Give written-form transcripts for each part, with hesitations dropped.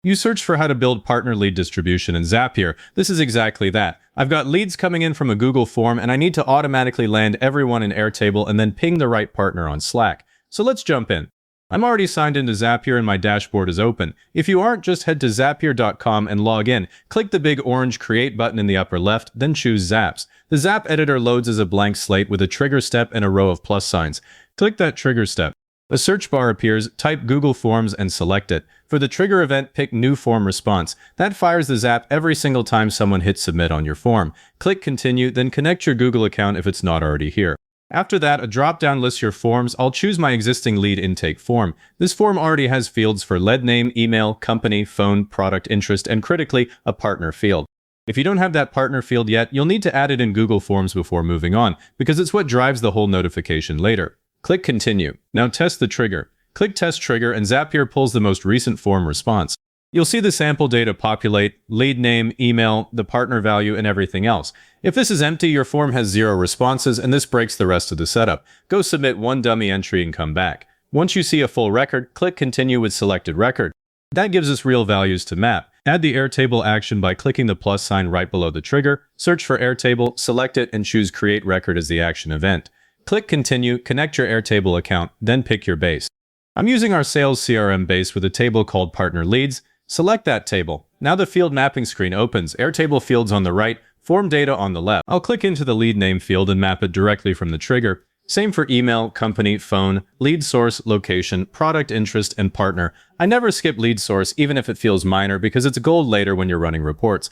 You search for how to build partner lead distribution in Zapier. This is exactly that. I've got leads coming in from a Google form, and I need to automatically land everyone in Airtable and then ping the right partner on Slack. So let's jump in. I'm already signed into Zapier and my dashboard is open. If you aren't, just head to zapier.com and log in. Click the big orange Create button in the upper left, then choose Zaps. The Zap editor loads as a blank slate with a trigger step and a row of plus signs. Click that trigger step. A search bar appears, type Google Forms and select it. For the trigger event, pick New Form Response. That fires the Zap every single time someone hits Submit on your form. Click Continue, then connect your Google account if it's not already here. After that, a drop-down lists your forms. I'll choose my existing lead intake form. This form already has fields for lead name, email, company, phone, product interest, and critically, a partner field. If you don't have that partner field yet, you'll need to add it in Google Forms before moving on, because it's what drives the whole notification later. Click Continue. Now test the trigger. Click Test Trigger and Zapier pulls the most recent form response. You'll see the sample data populate, lead name, email, the partner value, and everything else. If this is empty, your form has 0 responses, and this breaks the rest of the setup. Go submit one dummy entry and come back. Once you see a full record, click Continue with Selected Record. That gives us real values to map. Add the Airtable action by clicking the plus sign right below the trigger, search for Airtable, select it, and choose Create Record as the action event. Click Continue, connect your Airtable account, then pick your base. I'm using our sales CRM base with a table called Partner Leads. Select that table. Now the field mapping screen opens, Airtable fields on the right, form data on the left. I'll click into the lead name field and map it directly from the trigger. Same for email, company, phone, lead source, location, product interest, and partner. I never skip lead source even if it feels minor because it's gold later when you're running reports.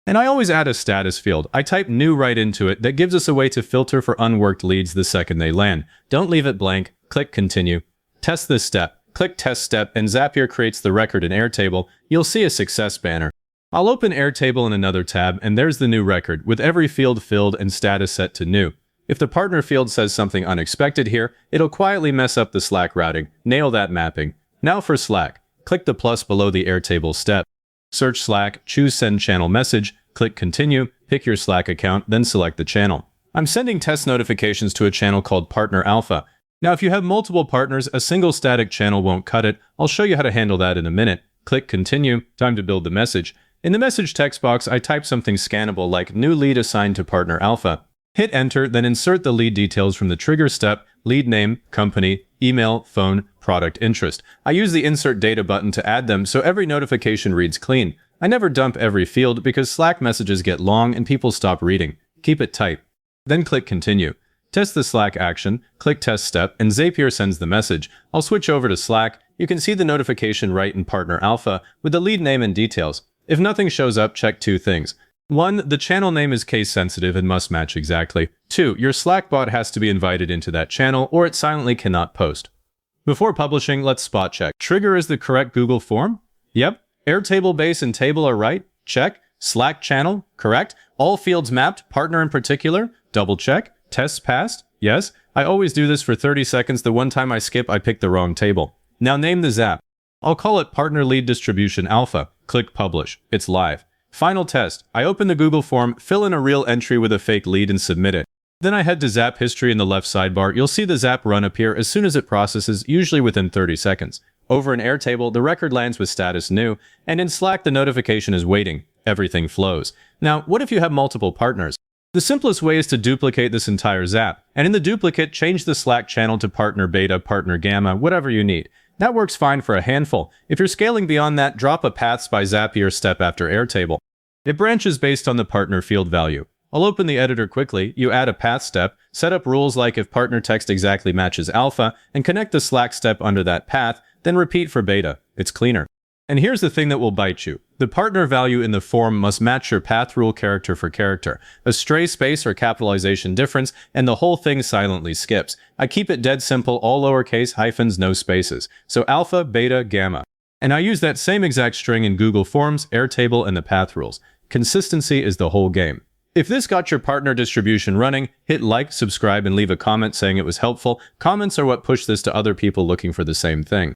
And I always add a status field. I type new right into it. That gives us a way to filter for unworked leads the second they land. Don't leave it blank. Click Continue. Test this step. Click Test Step and Zapier creates the record in Airtable. You'll see a success banner. I'll open Airtable in another tab and there's the new record with every field filled and status set to new. If the partner field says something unexpected here, it'll quietly mess up the Slack routing. Nail that mapping. Now for Slack. Click the plus below the Airtable step. Search Slack, choose Send Channel Message, click Continue, pick your Slack account, then select the channel. I'm sending test notifications to a channel called Partner Alpha. Now if you have multiple partners, a single static channel won't cut it. I'll show you how to handle that in a minute. Click Continue, time to build the message. In the message text box, I type something scannable like New Lead Assigned to Partner Alpha. Hit Enter, then insert the lead details from the trigger step, lead name, company, email, phone, product interest. I use the Insert Data button to add them so every notification reads clean. I never dump every field because Slack messages get long and people stop reading. Keep it tight. Then click Continue. Test the Slack action, click Test Step, and Zapier sends the message. I'll switch over to Slack. You can see the notification right in Partner Alpha with the lead name and details. If nothing shows up, check 2 things. 1. The channel name is case sensitive and must match exactly. 2. Your Slack bot has to be invited into that channel or it silently cannot post. Before publishing, let's spot check. Trigger is the correct Google form? Yep. Airtable base and table are right? Check. Slack channel? Correct. All fields mapped, partner in particular? Double check. Tests passed? Yes. I always do this for 30 seconds. The one time I skip, I pick the wrong table. Now name the Zap. I'll call it Partner Lead Distribution Alpha. Click Publish. It's live. Final test. I open the Google form, fill in a real entry with a fake lead and submit it. Then I head to Zap History in the left sidebar. You'll see the Zap run appear as soon as it processes, usually within 30 seconds. Over in Airtable, the record lands with status new, and in Slack, the notification is waiting. Everything flows. Now, what if you have multiple partners? The simplest way is to duplicate this entire Zap, and in the duplicate, change the Slack channel to Partner Beta, Partner Gamma, whatever you need. That works fine for a handful. If you're scaling beyond that, drop a Paths by Zapier step after Airtable. It branches based on the partner field value. I'll open the editor quickly, you add a path step, set up rules like if partner text exactly matches alpha, and connect the Slack step under that path, then repeat for beta. It's cleaner. And here's the thing that will bite you. The partner value in the form must match your path rule character for character. A stray space or capitalization difference, and the whole thing silently skips. I keep it dead simple, all lowercase, hyphens, no spaces. So alpha, beta, gamma. And I use that same exact string in Google Forms, Airtable, and the path rules. Consistency is the whole game. If this got your partner distribution running, hit like, subscribe, and leave a comment saying it was helpful. Comments are what push this to other people looking for the same thing.